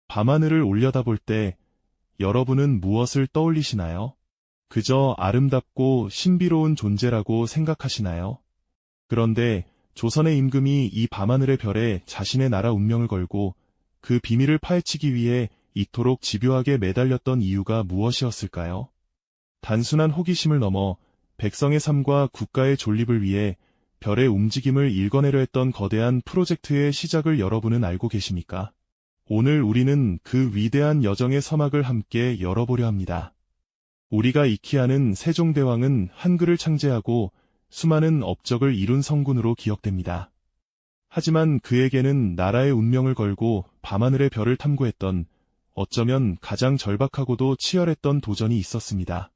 밤하늘을 올려다볼 때 여러분은 무엇을 떠올리시나요? 그저 아름답고 신비로운 존재라고 생각하시나요? 그런데 조선의 임금이 이 밤하늘의 별에 자신의 나라 운명을 걸고 그 비밀을 파헤치기 위해 이토록 집요하게 매달렸던 이유가 무엇이었을까요? 단순한 호기심을 넘어 백성의 삶과 국가의 존립을 위해 별의 움직임을 읽어내려 했던 거대한 프로젝트의 시작을 여러분은 알고 계십니까? 오늘 우리는 그 위대한 여정의 서막을 함께 열어보려 합니다. 우리가 익히 아는 세종대왕은 한글을 창제하고 수많은 업적을 이룬 성군으로 기억됩니다. 하지만 그에게는 나라의 운명을 걸고 밤하늘의 별을 탐구했던 어쩌면 가장 절박하고도 치열했던 도전이 있었습니다.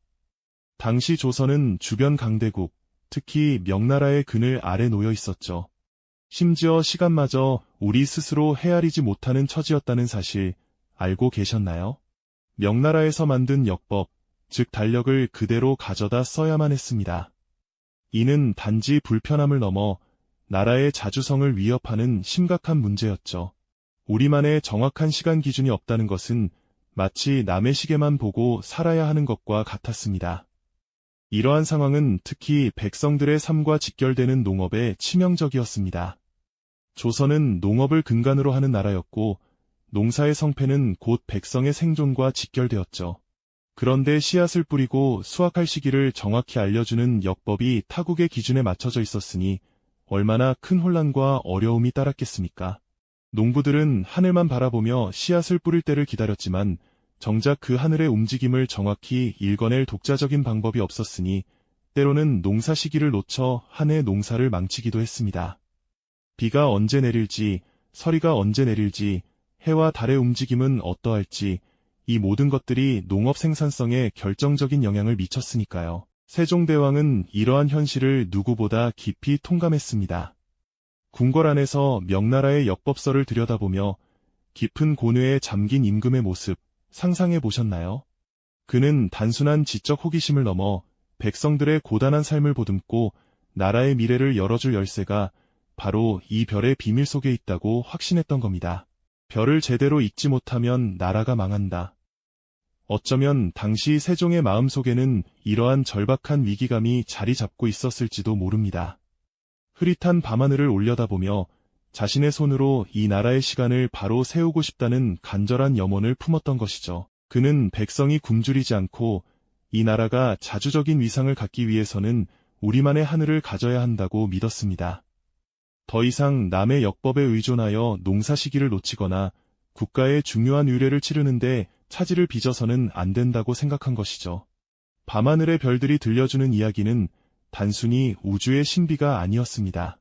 당시 조선은 주변 강대국, 특히 명나라의 그늘 아래 놓여 있었죠. 심지어 시간마저 우리 스스로 헤아리지 못하는 처지였다는 사실 알고 계셨나요? 명나라에서 만든 역법, 즉 달력을 그대로 가져다 써야만 했습니다. 이는 단지 불편함을 넘어 나라의 자주성을 위협하는 심각한 문제였죠. 우리만의 정확한 시간 기준이 없다는 것은 마치 남의 시계만 보고 살아야 하는 것과 같았습니다. 이러한 상황은 특히 백성들의 삶과 직결되는 농업에 치명적이었습니다. 조선은 농업을 근간으로 하는 나라였고 농사의 성패는 곧 백성의 생존과 직결되었죠. 그런데 씨앗을 뿌리고 수확할 시기를 정확히 알려주는 역법이 타국의 기준에 맞춰져 있었으니 얼마나 큰 혼란과 어려움이 따랐겠습니까? 농부들은 하늘만 바라보며 씨앗을 뿌릴 때를 기다렸지만 정작 그 하늘의 움직임을 정확히 읽어낼 독자적인 방법이 없었으니 때로는 농사 시기를 놓쳐 한 해 농사를 망치기도 했습니다. 비가 언제 내릴지, 서리가 언제 내릴지, 해와 달의 움직임은 어떠할지 이 모든 것들이 농업 생산성에 결정적인 영향을 미쳤으니까요. 세종대왕은 이러한 현실을 누구보다 깊이 통감했습니다. 궁궐 안에서 명나라의 역법서를 들여다보며 깊은 고뇌에 잠긴 임금의 모습 상상해 보셨나요? 그는 단순한 지적 호기심을 넘어 백성들의 고단한 삶을 보듬고 나라의 미래를 열어줄 열쇠가 바로 이 별의 비밀 속에 있다고 확신했던 겁니다. 별을 제대로 읽지 못하면 나라가 망한다. 어쩌면 당시 세종의 마음속에는 이러한 절박한 위기감이 자리 잡고 있었을지도 모릅니다. 흐릿한 밤하늘을 올려다보며 자신의 손으로 이 나라의 시간을 바로 세우고 싶다는 간절한 염원을 품었던 것이죠. 그는 백성이 굶주리지 않고 이 나라가 자주적인 위상을 갖기 위해서는 우리만의 하늘을 가져야 한다고 믿었습니다. 더 이상 남의 역법에 의존하여 농사 시기를 놓치거나 국가의 중요한 의례를 치르는데 차질을 빚어서는 안 된다고 생각한 것이죠. 밤하늘의 별들이 들려주는 이야기는 단순히 우주의 신비가 아니었습니다.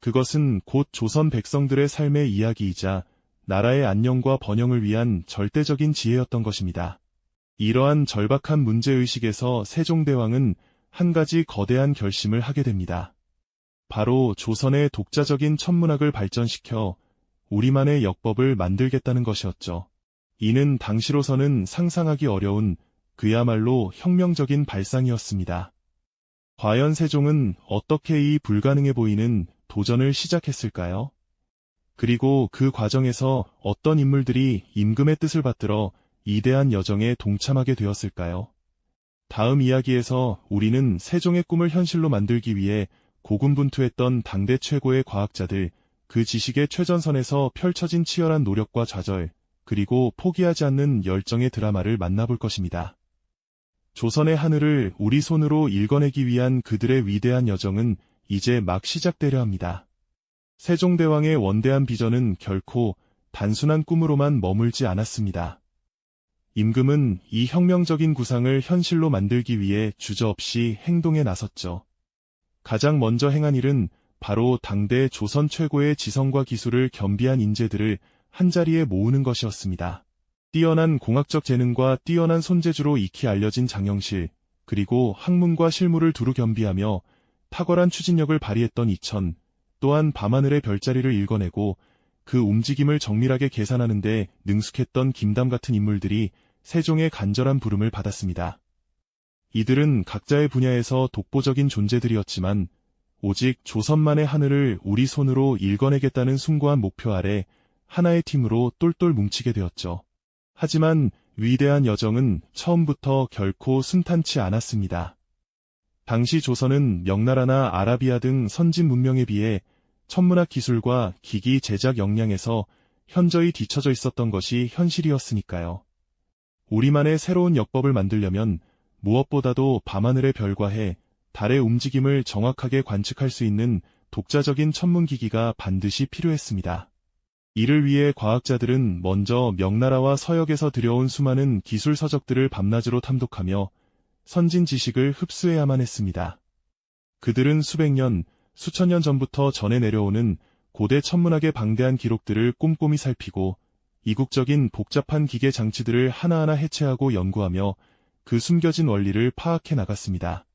그것은 곧 조선 백성들의 삶의 이야기이자 나라의 안녕과 번영을 위한 절대적인 지혜였던 것입니다. 이러한 절박한 문제의식에서 세종대왕은 한 가지 거대한 결심을 하게 됩니다. 바로 조선의 독자적인 천문학을 발전시켜 우리만의 역법을 만들겠다는 것이었죠. 이는 당시로서는 상상하기 어려운 그야말로 혁명적인 발상이었습니다. 과연 세종은 어떻게 이 불가능해 보이는 도전을 시작했을까요? 그리고 그 과정에서 어떤 인물들이 임금의 뜻을 받들어 이대한 여정에 동참하게 되었을까요? 다음 이야기에서 우리는 세종의 꿈을 현실로 만들기 위해 고군분투했던 당대 최고의 과학자들, 그 지식의 최전선에서 펼쳐진 치열한 노력과 좌절, 그리고 포기하지 않는 열정의 드라마를 만나볼 것입니다. 조선의 하늘을 우리 손으로 읽어내기 위한 그들의 위대한 여정은 이제 막 시작되려 합니다. 세종대왕의 원대한 비전은 결코 단순한 꿈으로만 머물지 않았습니다. 임금은 이 혁명적인 구상을 현실로 만들기 위해 주저없이 행동에 나섰죠. 가장 먼저 행한 일은 바로 당대 조선 최고의 지성과 기술을 겸비한 인재들을 한자리에 모으는 것이었습니다. 뛰어난 공학적 재능과 뛰어난 손재주로 익히 알려진 장영실, 그리고 학문과 실무를 두루 겸비하며 탁월한 추진력을 발휘했던 이천, 또한 밤하늘의 별자리를 읽어내고 그 움직임을 정밀하게 계산하는 데 능숙했던 김담 같은 인물들이 세종의 간절한 부름을 받았습니다. 이들은 각자의 분야에서 독보적인 존재들이었지만 오직 조선만의 하늘을 우리 손으로 읽어내겠다는 숭고한 목표 아래 하나의 팀으로 똘똘 뭉치게 되었죠. 하지만 위대한 여정은 처음부터 결코 순탄치 않았습니다. 당시 조선은 명나라나 아라비아 등 선진 문명에 비해 천문학 기술과 기기 제작 역량에서 현저히 뒤처져 있었던 것이 현실이었으니까요. 우리만의 새로운 역법을 만들려면 무엇보다도 밤하늘의 별과 해, 달의 움직임을 정확하게 관측할 수 있는 독자적인 천문기기가 반드시 필요했습니다. 이를 위해 과학자들은 먼저 명나라와 서역에서 들여온 수많은 기술 서적들을 밤낮으로 탐독하며 선진 지식을 흡수해야만 했습니다. 그들은 수백 년, 수천 년 전부터 전해 내려오는 고대 천문학의 방대한 기록들을 꼼꼼히 살피고 이국적인 복잡한 기계 장치들을 하나하나 해체하고 연구하며 그 숨겨진 원리를 파악해 나갔습니다.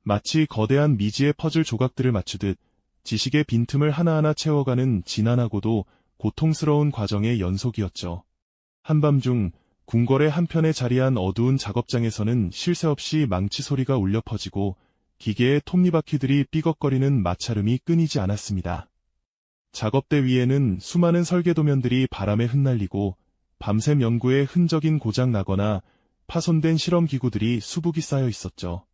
마치 거대한 미지의 퍼즐 조각들을 맞추듯 지식의 빈틈을 하나하나 채워가는 지난하고도 고통스러운 과정의 연속이었죠. 한밤중 궁궐의 한편에 자리한 어두운 작업장에서는 쉴 새 없이 망치 소리가 울려 퍼지고 기계의 톱니바퀴들이 삐걱거리는 마찰음이 끊이지 않았습니다. 작업대 위에는 수많은 설계도면들이 바람에 흩날리고 밤샘 연구에 흔적인 고장 나거나 파손된 실험기구들이 수북이 쌓여 있었죠.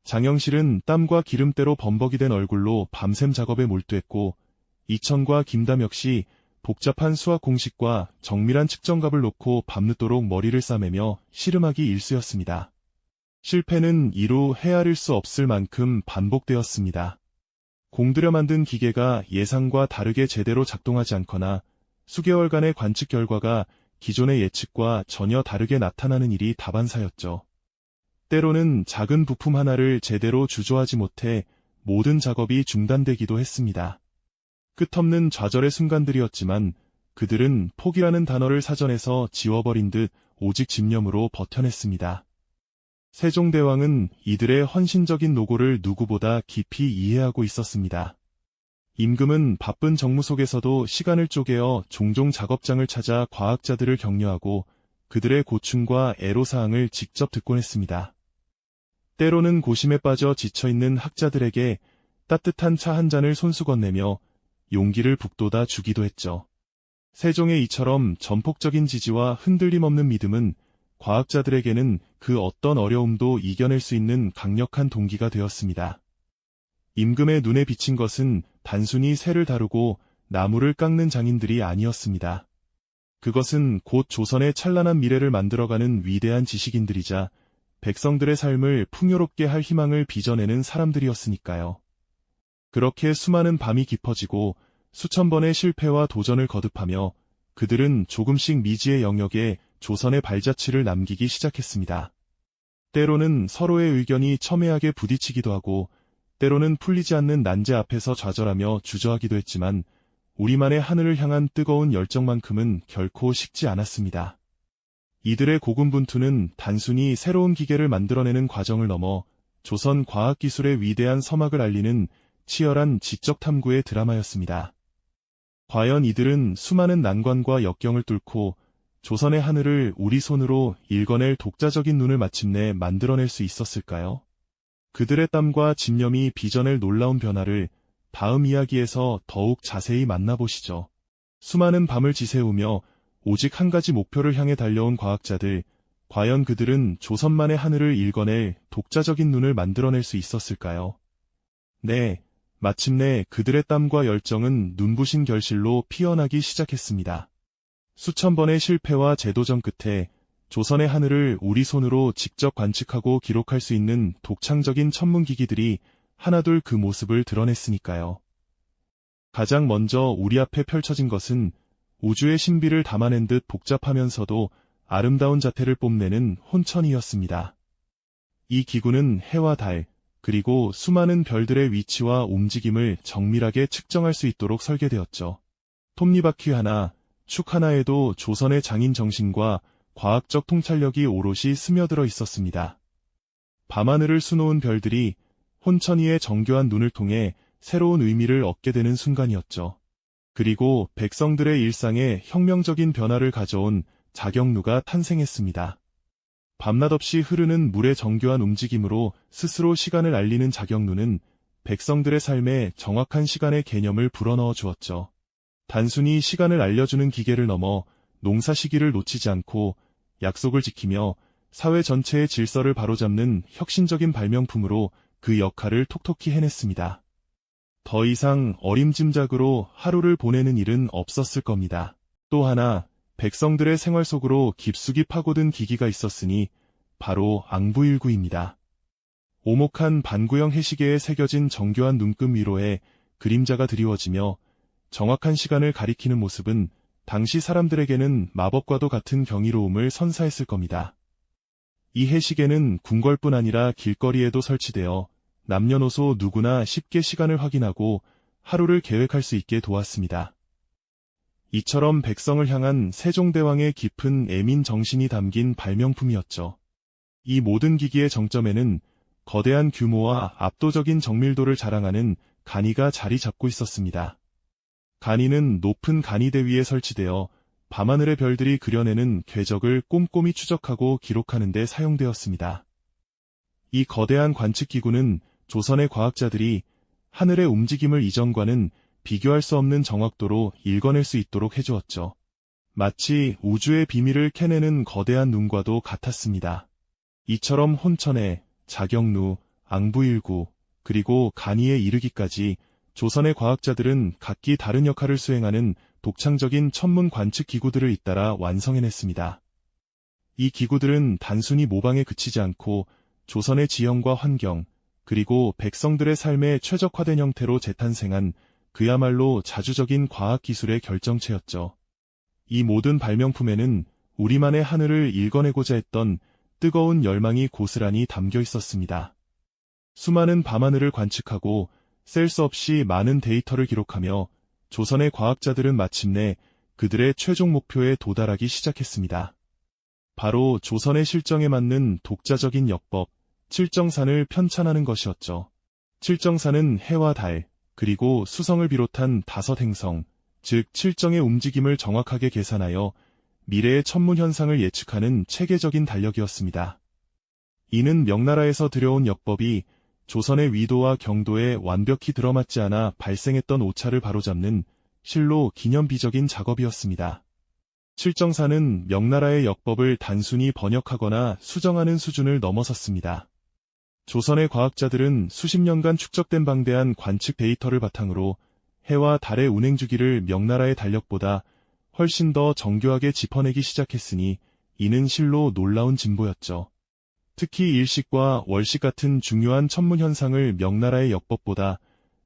장영실은 땀과 기름때로 범벅이 된 얼굴로 밤샘 작업에 몰두했고 이천과 김담 역시 복잡한 수학 공식과 정밀한 측정값을 놓고 밤늦도록 머리를 싸매며 씨름하기 일쑤였습니다. 실패는 이루 헤아릴 수 없을 만큼 반복되었습니다. 공들여 만든 기계가 예상과 다르게 제대로 작동하지 않거나 수개월간의 관측 결과가 기존의 예측과 전혀 다르게 나타나는 일이 다반사였죠. 때로는 작은 부품 하나를 제대로 주조하지 못해 모든 작업이 중단되기도 했습니다. 끝없는 좌절의 순간들이었지만 그들은 포기라는 단어를 사전에서 지워버린 듯 오직 집념으로 버텨냈습니다. 세종대왕은 이들의 헌신적인 노고를 누구보다 깊이 이해하고 있었습니다. 임금은 바쁜 정무 속에서도 시간을 쪼개어 종종 작업장을 찾아 과학자들을 격려하고 그들의 고충과 애로사항을 직접 듣곤 했습니다. 때로는 고심에 빠져 지쳐있는 학자들에게 따뜻한 차 한 잔을 손수 건네며 용기를 북돋아 주기도 했죠. 세종의 이처럼 전폭적인 지지와 흔들림 없는 믿음은 과학자들에게는 그 어떤 어려움도 이겨낼 수 있는 강력한 동기가 되었습니다. 임금의 눈에 비친 것은 단순히 새를 다루고 나무를 깎는 장인들이 아니었습니다. 그것은 곧 조선의 찬란한 미래를 만들어가는 위대한 지식인들이자 백성들의 삶을 풍요롭게 할 희망을 빚어내는 사람들이었으니까요. 그렇게 수많은 밤이 깊어지고 수천 번의 실패와 도전을 거듭하며 그들은 조금씩 미지의 영역에 조선의 발자취를 남기기 시작했습니다. 때로는 서로의 의견이 첨예하게 부딪히기도 하고 때로는 풀리지 않는 난제 앞에서 좌절하며 주저하기도 했지만 우리만의 하늘을 향한 뜨거운 열정만큼은 결코 식지 않았습니다. 이들의 고군분투는 단순히 새로운 기계를 만들어내는 과정을 넘어 조선 과학기술의 위대한 서막을 알리는 치열한 지적 탐구의 드라마였습니다. 과연 이들은 수많은 난관과 역경을 뚫고 조선의 하늘을 우리 손으로 읽어낼 독자적인 눈을 마침내 만들어낼 수 있었을까요? 그들의 땀과 집념이 빚어낼 놀라운 변화를 다음 이야기에서 더욱 자세히 만나보시죠. 수많은 밤을 지새우며 오직 한 가지 목표를 향해 달려온 과학자들, 과연 그들은 조선만의 하늘을 읽어낼 독자적인 눈을 만들어낼 수 있었을까요? 네, 마침내 그들의 땀과 열정은 눈부신 결실로 피어나기 시작했습니다. 수천 번의 실패와 재도전 끝에 조선의 하늘을 우리 손으로 직접 관측하고 기록할 수 있는 독창적인 천문기기들이 하나둘 그 모습을 드러냈으니까요. 가장 먼저 우리 앞에 펼쳐진 것은 우주의 신비를 담아낸 듯 복잡하면서도 아름다운 자태를 뽐내는 혼천이었습니다. 이 기구는 해와 달, 그리고 수많은 별들의 위치와 움직임을 정밀하게 측정할 수 있도록 설계되었죠. 톱니바퀴 하나, 축 하나에도 조선의 장인 정신과 과학적 통찰력이 오롯이 스며들어 있었습니다. 밤하늘을 수놓은 별들이 혼천이의 정교한 눈을 통해 새로운 의미를 얻게 되는 순간이었죠. 그리고 백성들의 일상에 혁명적인 변화를 가져온 자경루가 탄생했습니다. 밤낮 없이 흐르는 물의 정교한 움직임으로 스스로 시간을 알리는 자경루는 백성들의 삶에 정확한 시간의 개념을 불어넣어 주었죠. 단순히 시간을 알려주는 기계를 넘어 농사 시기를 놓치지 않고 약속을 지키며 사회 전체의 질서를 바로잡는 혁신적인 발명품으로 그 역할을 톡톡히 해냈습니다. 더 이상 어림짐작으로 하루를 보내는 일은 없었을 겁니다. 또 하나, 백성들의 생활 속으로 깊숙이 파고든 기기가 있었으니 바로 앙부일구입니다. 오목한 반구형 해시계에 새겨진 정교한 눈금 위로에 그림자가 드리워지며 정확한 시간을 가리키는 모습은 당시 사람들에게는 마법과도 같은 경이로움을 선사했을 겁니다. 이 해시계는 궁궐뿐 아니라 길거리에도 설치되어 남녀노소 누구나 쉽게 시간을 확인하고 하루를 계획할 수 있게 도왔습니다. 이처럼 백성을 향한 세종대왕의 깊은 애민 정신이 담긴 발명품이었죠. 이 모든 기기의 정점에는 거대한 규모와 압도적인 정밀도를 자랑하는 간이가 자리 잡고 있었습니다. 간이는 높은 간이대 위에 설치되어 밤하늘의 별들이 그려내는 궤적을 꼼꼼히 추적하고 기록하는 데 사용되었습니다. 이 거대한 관측기구는 조선의 과학자들이 하늘의 움직임을 이전과는 비교할 수 없는 정확도로 읽어낼 수 있도록 해주었죠. 마치 우주의 비밀을 캐내는 거대한 눈과도 같았습니다. 이처럼 혼천에 자경루, 앙부일구, 그리고 간이에 이르기까지 조선의 과학자들은 각기 다른 역할을 수행하는 독창적인 천문 관측 기구들을 잇따라 완성해냈습니다. 이 기구들은 단순히 모방에 그치지 않고 조선의 지형과 환경, 그리고 백성들의 삶에 최적화된 형태로 재탄생한 그야말로 자주적인 과학기술의 결정체였죠. 이 모든 발명품에는 우리만의 하늘을 읽어내고자 했던 뜨거운 열망이 고스란히 담겨 있었습니다. 수많은 밤하늘을 관측하고 셀 수 없이 많은 데이터를 기록하며 조선의 과학자들은 마침내 그들의 최종 목표에 도달하기 시작했습니다. 바로 조선의 실정에 맞는 독자적인 역법, 칠정산을 편찬하는 것이었죠. 칠정산은 해와 달, 그리고 수성을 비롯한 5행성, 즉 칠정의 움직임을 정확하게 계산하여 미래의 천문 현상을 예측하는 체계적인 달력이었습니다. 이는 명나라에서 들여온 역법이 조선의 위도와 경도에 완벽히 들어맞지 않아 발생했던 오차를 바로잡는 실로 기념비적인 작업이었습니다. 칠정산은 명나라의 역법을 단순히 번역하거나 수정하는 수준을 넘어섰습니다. 조선의 과학자들은 수십 년간 축적된 방대한 관측 데이터를 바탕으로 해와 달의 운행 주기를 명나라의 달력보다 훨씬 더 정교하게 짚어내기 시작했으니 이는 실로 놀라운 진보였죠. 특히 일식과 월식 같은 중요한 천문 현상을 명나라의 역법보다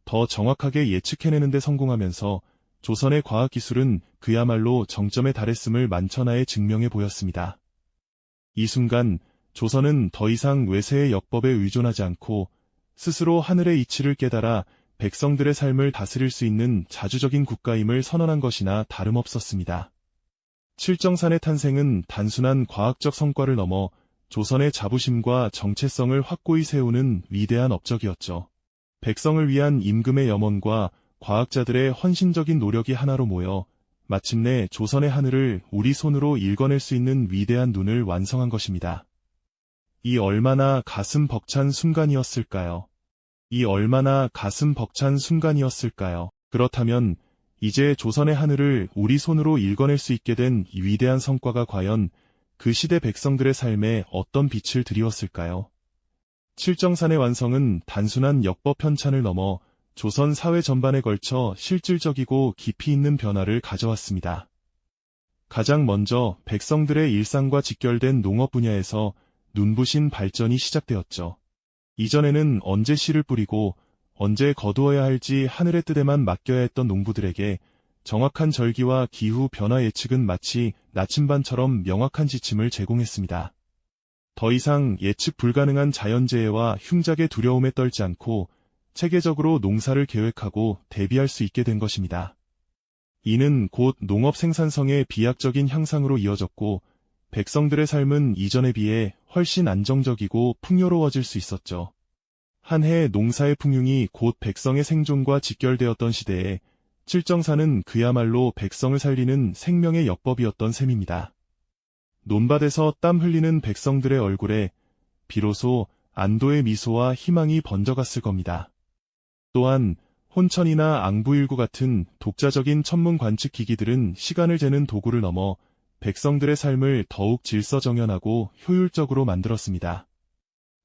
더 정확하게 예측해내는 데 성공하면서 조선의 과학기술은 그야말로 정점에 달했음을 만천하에 증명해 보였습니다. 이 순간 조선은 더 이상 외세의 역법에 의존하지 않고 스스로 하늘의 이치를 깨달아 백성들의 삶을 다스릴 수 있는 자주적인 국가임을 선언한 것이나 다름없었습니다. 칠정산의 탄생은 단순한 과학적 성과를 넘어 조선의 자부심과 정체성을 확고히 세우는 위대한 업적이었죠. 백성을 위한 임금의 염원과 과학자들의 헌신적인 노력이 하나로 모여 마침내 조선의 하늘을 우리 손으로 읽어낼 수 있는 위대한 눈을 완성한 것입니다. 이 얼마나 가슴 벅찬 순간이었을까요? 이 얼마나 가슴 벅찬 순간이었을까요? 그렇다면 이제 조선의 하늘을 우리 손으로 읽어낼 수 있게 된 이 위대한 성과가 과연 그 시대 백성들의 삶에 어떤 빛을 드리웠을까요? 칠정산의 완성은 단순한 역법 편찬을 넘어 조선 사회 전반에 걸쳐 실질적이고 깊이 있는 변화를 가져왔습니다. 가장 먼저 백성들의 일상과 직결된 농업 분야에서 눈부신 발전이 시작되었죠. 이전에는 언제 씨를 뿌리고 언제 거두어야 할지 하늘의 뜻에만 맡겨야 했던 농부들에게 정확한 절기와 기후 변화 예측은 마치 나침반처럼 명확한 지침을 제공했습니다. 더 이상 예측 불가능한 자연재해와 흉작의 두려움에 떨지 않고 체계적으로 농사를 계획하고 대비할 수 있게 된 것입니다. 이는 곧 농업 생산성의 비약적인 향상으로 이어졌고 백성들의 삶은 이전에 비해 훨씬 안정적이고 풍요로워질 수 있었죠. 한 해의 농사의 풍흉이 곧 백성의 생존과 직결되었던 시대에 칠정산은 그야말로 백성을 살리는 생명의 역법이었던 셈입니다. 논밭에서 땀 흘리는 백성들의 얼굴에 비로소 안도의 미소와 희망이 번져갔을 겁니다. 또한 혼천이나 앙부일구 같은 독자적인 천문 관측 기기들은 시간을 재는 도구를 넘어 백성들의 삶을 더욱 질서정연하고 효율적으로 만들었습니다.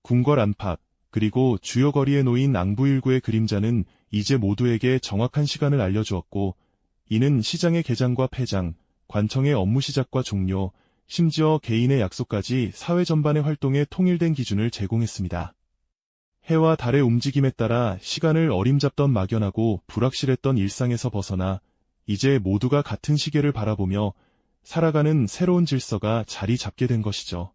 궁궐 안팎, 그리고 주요 거리에 놓인 앙부일구의 그림자는 이제 모두에게 정확한 시간을 알려주었고, 이는 시장의 개장과 폐장, 관청의 업무 시작과 종료, 심지어 개인의 약속까지 사회 전반의 활동에 통일된 기준을 제공했습니다. 해와 달의 움직임에 따라 시간을 어림잡던 막연하고 불확실했던 일상에서 벗어나 이제 모두가 같은 시계를 바라보며 살아가는 새로운 질서가 자리 잡게 된 것이죠.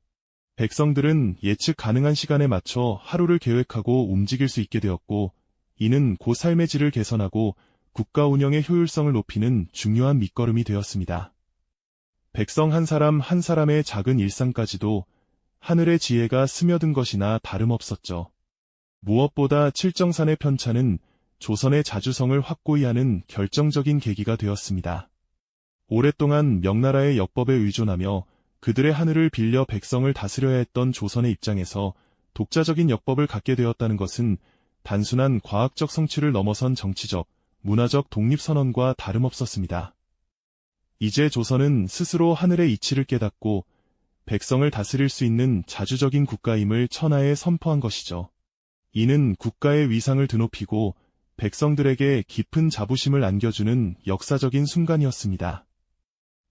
백성들은 예측 가능한 시간에 맞춰 하루를 계획하고 움직일 수 있게 되었고, 이는 고 삶의 질을 개선하고 국가 운영의 효율성을 높이는 중요한 밑거름이 되었습니다. 백성 한 사람 한 사람의 작은 일상까지도 하늘의 지혜가 스며든 것이나 다름없었죠. 무엇보다 칠정산의 편차는 조선의 자주성을 확고히 하는 결정적인 계기가 되었습니다. 오랫동안 명나라의 역법에 의존하며 그들의 하늘을 빌려 백성을 다스려야 했던 조선의 입장에서 독자적인 역법을 갖게 되었다는 것은 단순한 과학적 성취를 넘어선 정치적, 문화적 독립선언과 다름없었습니다. 이제 조선은 스스로 하늘의 이치를 깨닫고 백성을 다스릴 수 있는 자주적인 국가임을 천하에 선포한 것이죠. 이는 국가의 위상을 드높이고 백성들에게 깊은 자부심을 안겨주는 역사적인 순간이었습니다.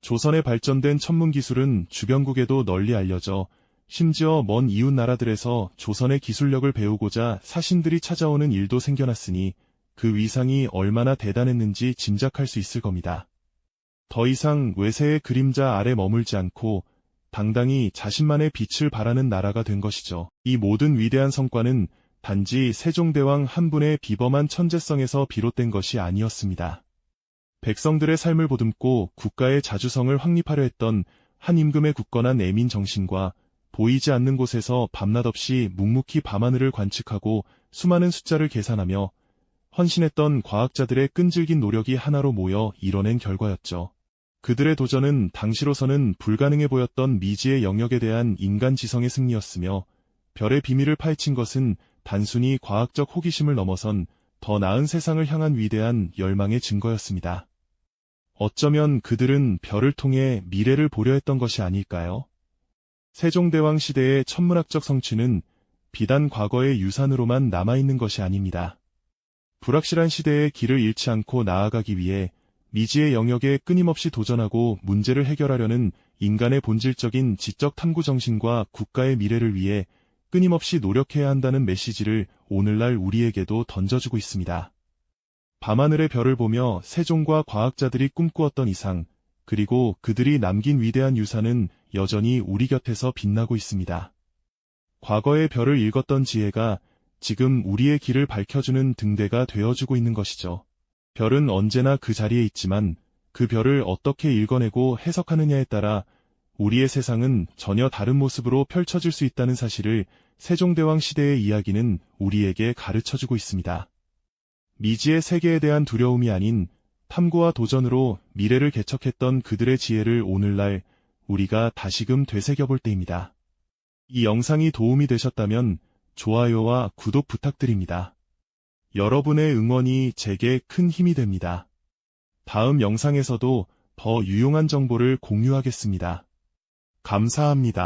조선의 발전된 천문기술은 주변국에도 널리 알려져 심지어 먼 이웃 나라들에서 조선의 기술력을 배우고자 사신들이 찾아오는 일도 생겨났으니 그 위상이 얼마나 대단했는지 짐작할 수 있을 겁니다. 더 이상 외세의 그림자 아래 머물지 않고 당당히 자신만의 빛을 발하는 나라가 된 것이죠. 이 모든 위대한 성과는 단지 세종대왕 한 분의 비범한 천재성에서 비롯된 것이 아니었습니다. 백성들의 삶을 보듬고 국가의 자주성을 확립하려 했던 한 임금의 굳건한 애민 정신과 보이지 않는 곳에서 밤낮 없이 묵묵히 밤하늘을 관측하고 수많은 숫자를 계산하며 헌신했던 과학자들의 끈질긴 노력이 하나로 모여 이뤄낸 결과였죠. 그들의 도전은 당시로서는 불가능해 보였던 미지의 영역에 대한 인간 지성의 승리였으며, 별의 비밀을 파헤친 것은 단순히 과학적 호기심을 넘어선 더 나은 세상을 향한 위대한 열망의 증거였습니다. 어쩌면 그들은 별을 통해 미래를 보려 했던 것이 아닐까요? 세종대왕 시대의 천문학적 성취는 비단 과거의 유산으로만 남아있는 것이 아닙니다. 불확실한 시대의 길을 잃지 않고 나아가기 위해 미지의 영역에 끊임없이 도전하고 문제를 해결하려는 인간의 본질적인 지적 탐구 정신과 국가의 미래를 위해 끊임없이 노력해야 한다는 메시지를 오늘날 우리에게도 던져주고 있습니다. 밤하늘의 별을 보며 세종과 과학자들이 꿈꾸었던 이상, 그리고 그들이 남긴 위대한 유산은 여전히 우리 곁에서 빛나고 있습니다. 과거의 별을 읽었던 지혜가 지금 우리의 길을 밝혀주는 등대가 되어주고 있는 것이죠. 별은 언제나 그 자리에 있지만 그 별을 어떻게 읽어내고 해석하느냐에 따라 우리의 세상은 전혀 다른 모습으로 펼쳐질 수 있다는 사실을 세종대왕 시대의 이야기는 우리에게 가르쳐주고 있습니다. 미지의 세계에 대한 두려움이 아닌 탐구와 도전으로 미래를 개척했던 그들의 지혜를 오늘날 우리가 다시금 되새겨볼 때입니다. 이 영상이 도움이 되셨다면 좋아요와 구독 부탁드립니다. 여러분의 응원이 제게 큰 힘이 됩니다. 다음 영상에서도 더 유용한 정보를 공유하겠습니다. 감사합니다.